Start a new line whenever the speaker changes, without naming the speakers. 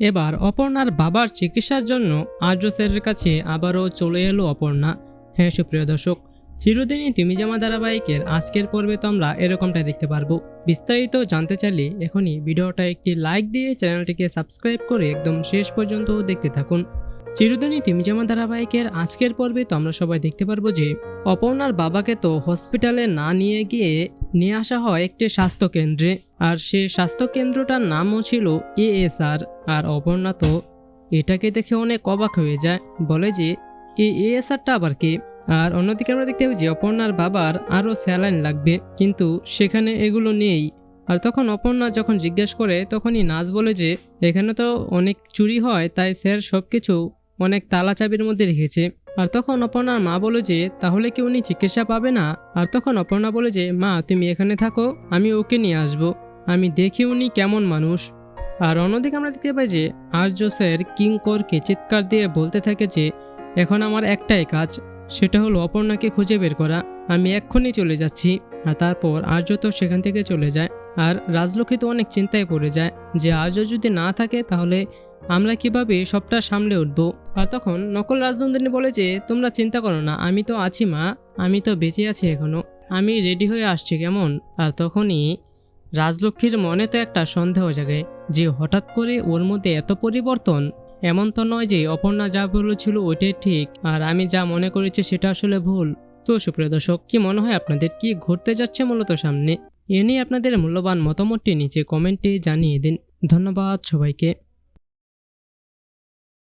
এবার অপর্ণার বাবার চিকিৎসার জন্য আর্য স্যারের কাছে আবারও চলে এলো অপর্ণা। হ্যাঁ সুপ্রিয় দর্শক, চিরদিনই তুমি জামা ধারাবাহিকের আজকের পর্বে তো আমরা এরকমটাই দেখতে পারবো। বিস্তারিত জানতে চাইলে এখনই ভিডিওটা একটি লাইক দিয়ে চ্যানেলটিকে সাবস্ক্রাইব করে একদম শেষ পর্যন্ত দেখতে থাকুন। চিরদিনই তুমি জামা ধারাবাহিকের আজকের পর্বে তো আমরা সবাই দেখতে পারবো যে অপর্ণার বাবাকে তো হসপিটালে না নিয়ে গিয়ে নিয়ে আসা হয় একটি স্বাস্থ্যকেন্দ্রে, আর সেই স্বাস্থ্যকেন্দ্রটার নামও ছিল এএসআর। আর অপর্ণা তো এটাকে দেখে অনেক অবাক হয়ে যায়, বলে যে এই এএসআরটা আবার কি। আর অন্যদিকে আমরা দেখতে পাই যে অপর্ণার বাবার আরও স্যালাইন লাগবে, কিন্তু সেখানে এগুলো নেই। আর তখন অপর্ণা যখন জিজ্ঞেস করে তখনই নার্স বলে যে এখানে তো অনেক চুরি হয়, তাই স্যার সব কিছু অনেক তালা চাবির মধ্যে রেখেছে। আর তখন অপর্ণার মা বলে যে তাহলে কি উনি চিকিৎসা পাবে না? আর তখন অপর্ণা বলে যে মা তুমি এখানে থাকো, আমি ওকে নিয়ে আসবো, আমি দেখি উনি কেমন মানুষ। আর অন্যদিকে আমরা দেখতে পাই যে আর্য স্যার কিঙ্করকে চিৎকার দিয়ে বলতে থাকে যে এখন আমার একটাই কাজ, সেটা হলো অপর্ণাকে খুঁজে বের করা, আমি এক্ষুনি চলে যাচ্ছি। আর তারপর আর্য তো সেখান থেকে চলে যায়। আর রাজলক্ষ্মী তো অনেক চিন্তায় পড়ে যায় যে আর্য যদি না থাকে তাহলে আমরা কিভাবে সবটা সামলে উঠবো। আর তখন নকল রাজনন্দিনী বলে যে তোমরা চিন্তা করো না, আমি তো আছি মা, আমি তো বেঁচে আছি এখনো, আমি রেডি হয়ে আসছি কেমন। আর তখনই রাজলক্ষ্মীর মনে তো একটা সন্দেহ জাগে যে হঠাৎ করে ওর মধ্যে এত পরিবর্তন। এমন তো নয় যে অপর্ণা যা বলেছিল ওইটাই ঠিক আর আমি যা মনে করেছি সেটা আসলে ভুল। তো সুপ্রিয় দর্শক, কি মনে হয় আপনাদের কি ঘটতে যাচ্ছে মূলত সামনে? এ নিয়ে আপনাদের মূল্যবান মতামতটি নিচে কমেন্টে জানিয়ে দিন। ধন্যবাদ সবাইকে।